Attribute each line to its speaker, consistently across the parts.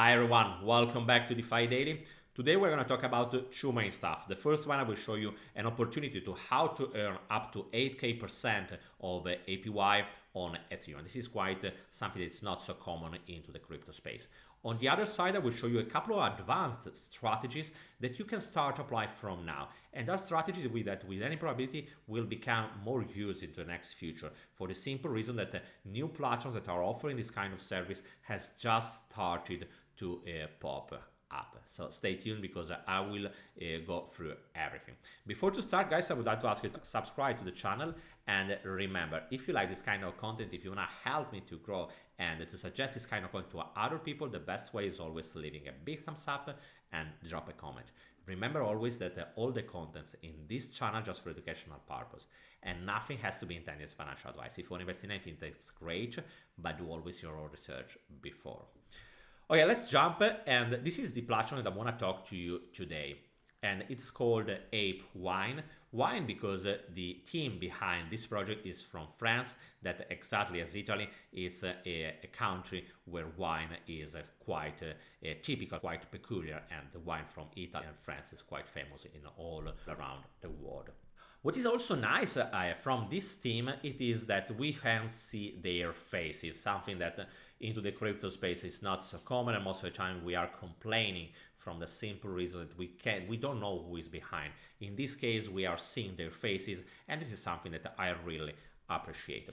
Speaker 1: Hi everyone, welcome back to Defi Daily. Today we're going to talk about two main stuff. The first one, I will show you an opportunity to how to earn up to 8k% of APY on Ethereum. This is quite something that's not so common into the crypto space. On the other side, I will show you a couple of advanced strategies that you can start applying from now. And are strategies that with any probability will become more used into the next future, for the simple reason that new platforms that are offering this kind of service has just started to pop up. So stay tuned because I will go through everything. Before to start, guys, I would like to ask you to subscribe to the channel, and remember, if you like this kind of content, if you want to help me to grow and to suggest this kind of content to other people, the best way is always leaving a big thumbs up and drop a comment. Remember always that all the contents in this channel just for educational purpose, and nothing has to be intended as financial advice. If you want to invest in anything, that's great, but do always your own research before. Okay, let's jump, and this is the platform that I want to talk to you today, and it's called apwine. Wine because the team behind this project is from France, that exactly as Italy is a country where wine is quite typical, quite peculiar, and the wine from Italy and France is quite famous in all around the world. What is also nice from this team, it is that we can see their faces, something that into the crypto space is not so common, and most of the time we are complaining from the simple reason that we don't know who is behind. In this case, we are seeing their faces, and this is something that I really appreciate.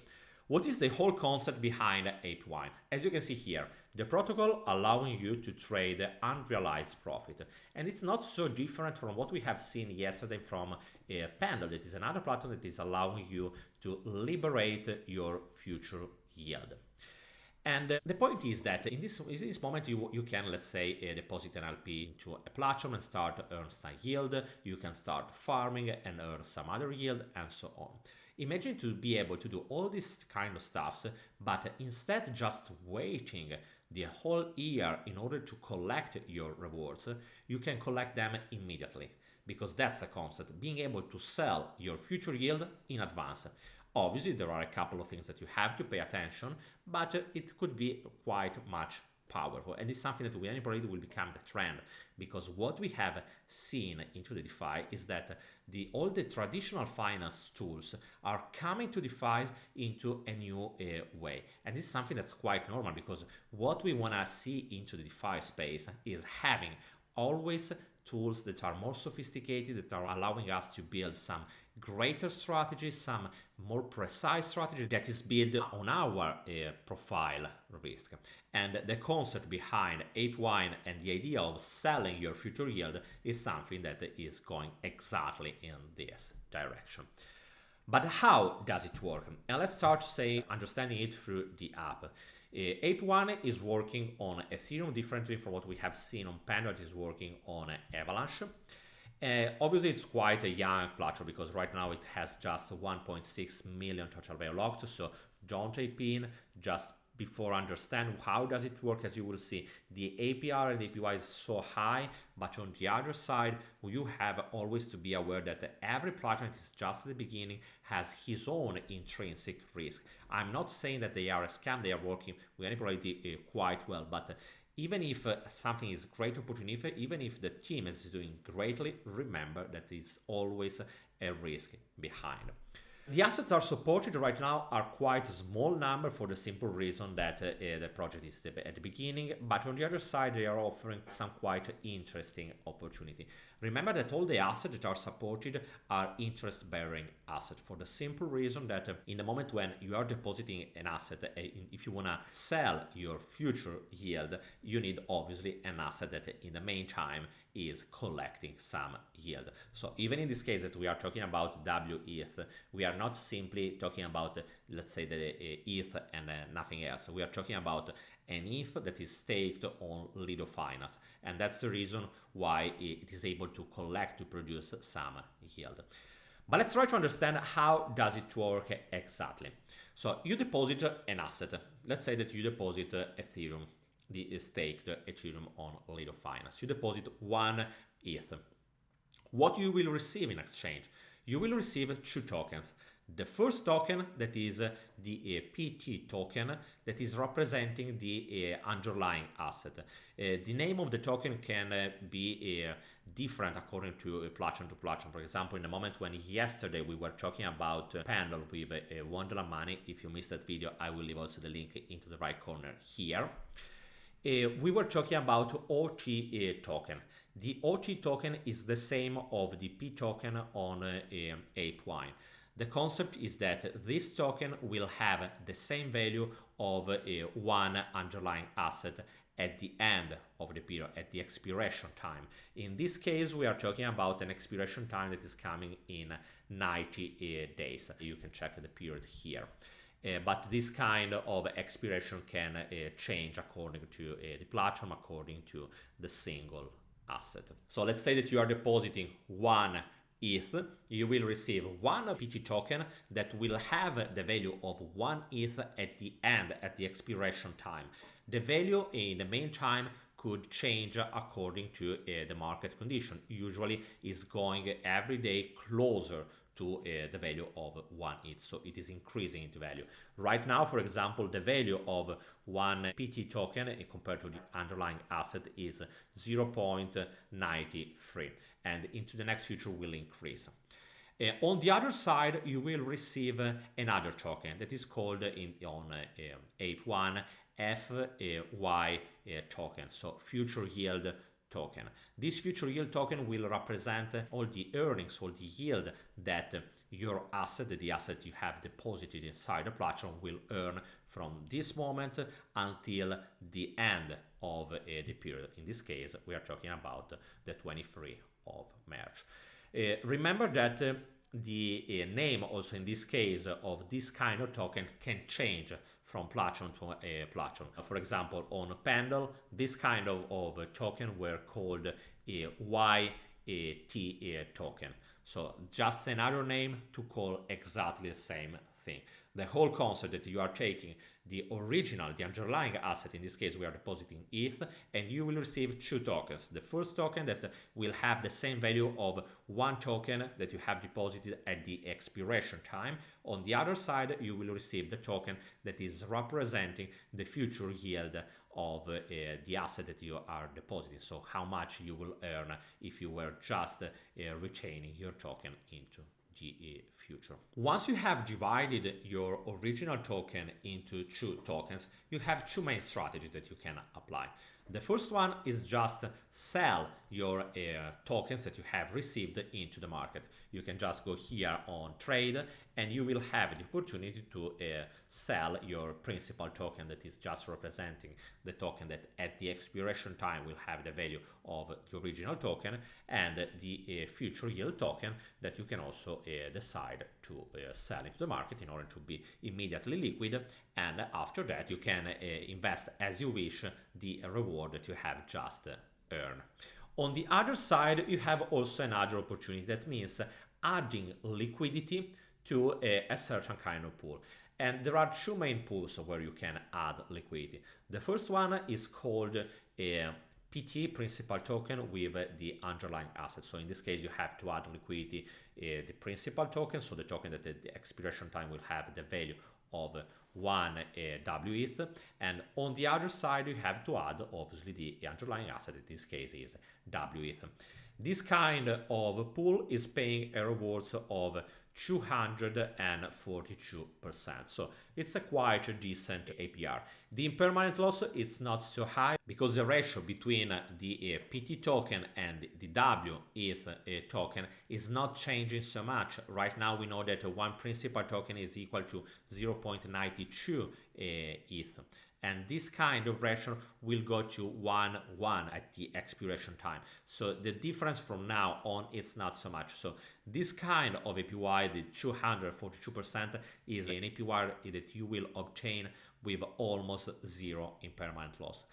Speaker 1: What is the whole concept behind apwine? As you can see here, the protocol allowing you to trade unrealized profit. And it's not so different from what we have seen yesterday from Pendle. That is another platform that is allowing you to liberate your future yield. And the point is that in this moment you can, let's say, deposit an LP into a platform and start to earn some yield. You can start farming and earn some other yield, and so on. Imagine to be able to do all this kind of stuff, but instead just waiting the whole year in order to collect your rewards, you can collect them immediately, because that's the concept, being able to sell your future yield in advance. Obviously, there are a couple of things that you have to pay attention, but it could be quite much powerful, and it's something that with any probability will become the trend, because what we have seen into the DeFi is that all the traditional finance tools are coming to DeFi into a new way, and this is something that's quite normal, because what we want to see into the DeFi space is having always tools that are more sophisticated, that are allowing us to build some greater strategy, some more precise strategy that is built on our profile risk. And the concept behind apwine and the idea of selling your future yield is something that is going exactly in this direction. But how does it work? And let's start, understanding it through the app. apwine is working on Ethereum differently from what we have seen on Pendle. It is working on Avalanche. Obviously, it's quite a young platform because right now it has just 1.6 million total value locked. So don't type in just before understand how does it work. As you will see, the APR and APY is so high, but on the other side, you have always to be aware that every platform that is just at the beginning has his own intrinsic risk. I'm not saying that they are a scam, they are working with any probability quite well, but even if something is great opportunity, even if the team is doing greatly, remember that it's always a risk behind. The assets are supported right now are quite a small number for the simple reason that the project is at the beginning, but on the other side they are offering some quite interesting opportunity. Remember that all the assets that are supported are interest-bearing assets, for the simple reason that in the moment when you are depositing an asset, if you want to sell your future yield, you need obviously an asset that in the meantime is collecting some yield. So even in this case that we are talking about WETH, we are not simply talking about, let's say, the ETH and nothing else. We are talking about an ETH that is staked on Lido Finance, and that's the reason why it is able to collect, to produce some yield. But let's try to understand how does it work exactly. So you deposit an asset. Let's say that you deposit Ethereum, the staked Ethereum on Lido Finance. You deposit 1 ETH. What you will receive in exchange? You will receive 2 tokens. The first token, that is the PT token, that is representing the underlying asset. The name of the token can be different according to platform to platform. For example, in the moment when yesterday we were talking about Pendle with $1 money, if you missed that video, I will leave also the link into the right corner here. We were talking about OT token. The OT token is the same of the P token on apwine. The concept is that this token will have the same value of one underlying asset at the end of the period, at the expiration time. In this case, we are talking about an expiration time that is coming in 90 days. You can check the period here. But this kind of expiration can change according to the platform, according to the single asset. So let's say that you are depositing one ETH, you will receive one PT token that will have the value of one ETH at the end, at the expiration time. The value in the meantime could change according to the market condition. Usually is going every day closer to the value of one ETH, so it is increasing into value. Right now, for example, the value of one PT token compared to the underlying asset is 0.93, and into the next future will increase. On the other side, you will receive another token that is called on apwine FY token, so future yield token. This future yield token will represent all the earnings, all the yield that your asset, the asset you have deposited inside the platform, will earn from this moment until the end of the period. In this case, we are talking about the 23rd of March. Remember that the name also in this case of this kind of token can change from platform to a platform. For example, on Pendle, this kind of token were called a YT token. So just another name to call exactly the same thing. The whole concept that you are taking the original, the underlying asset, in this case we are depositing ETH, and you will receive two tokens. The first token that will have the same value of one token that you have deposited at the expiration time. On the other side, you will receive the token that is representing the future yield of the asset that you are depositing. So how much you will earn if you were just retaining your token into the future. Once you have divided your original token into two tokens, you have two main strategies that you can apply. The first one is just sell your tokens that you have received into the market. You can just go here on trade and you will have the opportunity to sell your principal token that is just representing the token that at the expiration time will have the value of the original token, and the future yield token that you can also decide to sell into the market in order to be immediately liquid, and after that you can invest as you wish the reward that you have just earned. On the other side, you have also another opportunity. That means adding liquidity to a certain kind of pool. And there are two main pools where you can add liquidity. The first one is called a PT, principal token, with the underlying asset. So in this case, you have to add liquidity the principal token, so the token that at the expiration time will have the value of one WETH, and on the other side you have to add obviously the underlying asset. In this case is WETH. This kind of pool is paying a rewards of 242%, so it's a quite decent APR. The impermanent loss, it's not so high because the ratio between the PT token and the WETH token is not changing so much. Right now we know that one principal token is equal to 0.92 ETH, and this kind of ratio will go to 1 at the expiration time. So the difference from now on is not so much. So this kind of APY, the 242%, is an APY that you will obtain with almost zero impermanent loss.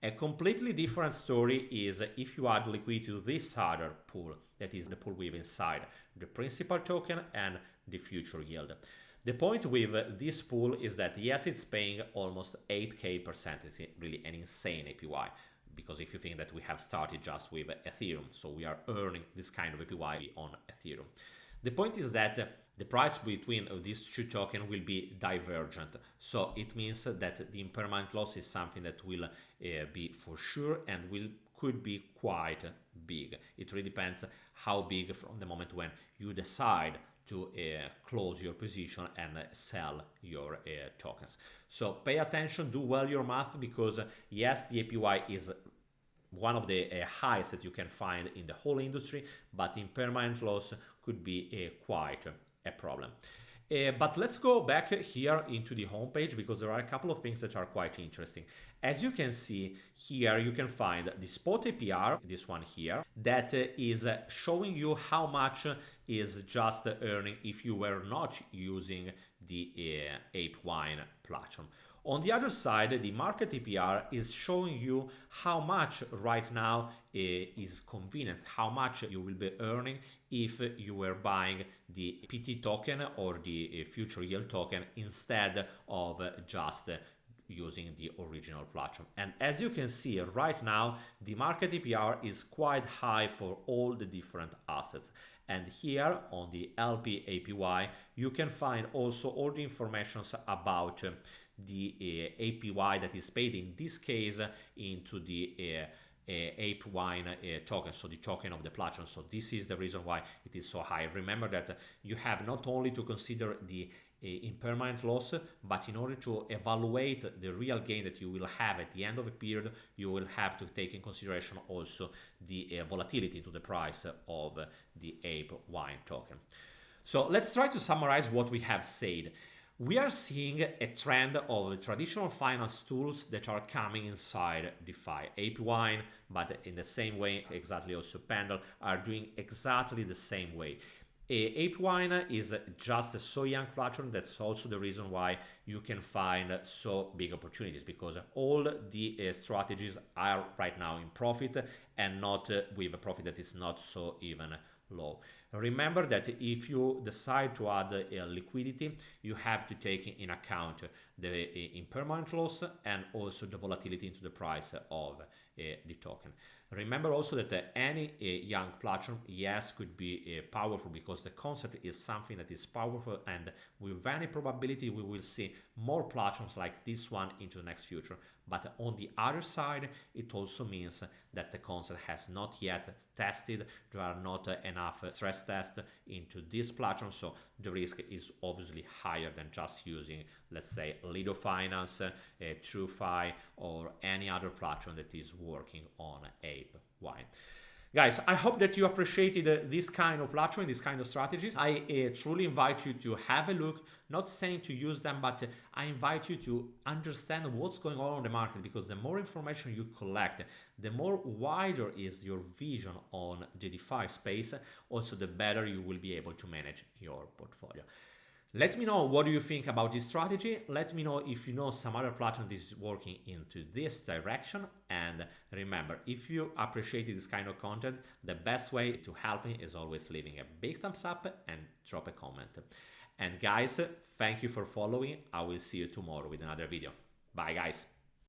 Speaker 1: A completely different story is if you add liquidity to this other pool, that is the pool with inside the principal token and the future yield. The point with this pool is that yes, it's paying almost 8k%. It's really an insane APY, because if you think that we have started just with Ethereum, so we are earning this kind of APY on Ethereum. The point is that The price between these two tokens will be divergent. So it means that the impermanent loss is something that will be for sure and could be quite big. It really depends how big from the moment when you decide to close your position and sell your tokens. So pay attention, do well your math, because yes, the APY is one of the highest that you can find in the whole industry, but impermanent loss could be quite a problem. But let's go back here into the homepage, because there are a couple of things that are quite interesting. As you can see here, you can find the spot APR, this one here, that is showing you how much is just earning if you were not using the apwine platform. On the other side, the market APR is showing you how much right now is convenient, how much you will be earning if you were buying the PT token or the future yield token instead of just using the original platform. And as you can see right now, the market APR is quite high for all the different assets. And here on the LP APY, you can find also all the information about the APY that is paid in this case into the apwine token, so the token of the platform. So this is the reason why it is so high. Remember that you have not only to consider the impermanent loss, but in order to evaluate the real gain that you will have at the end of a period, you will have to take in consideration also the volatility to the price of the apwine token. So let's try to summarize what we have said. We are seeing a trend of traditional finance tools that are coming inside DeFi. apwine, but in the same way, exactly also Pendle, are doing exactly the same way. apwine is just a so young platform. That's also the reason why you can find so big opportunities, because all the strategies are right now in profit, and not with a profit that is not so even low. Remember that if you decide to add liquidity, you have to take in account the impermanent loss and also the volatility into the price of the token. Remember also that any young platform, yes, could be powerful, because the concept is something that is powerful, and with any probability we will see more platforms like this one into the next future. But on the other side, it also means that the concept has not yet tested. There are not enough stress tests into this platform, so the risk is obviously higher than just using, let's say, Lido Finance, TrueFi, or any other platform that is working on apwine. Guys, I hope that you appreciated this kind of platform, this kind of strategies. I truly invite you to have a look, not saying to use them, but I invite you to understand what's going on the market, because the more information you collect, the more wider is your vision on the DeFi space, also the better you will be able to manage your portfolio. Let me know what do you think about this strategy. Let me know if you know some other platform that is working into this direction. And remember, if you appreciated this kind of content, the best way to help me is always leaving a big thumbs up and drop a comment. And guys, thank you for following. I will see you tomorrow with another video. Bye guys.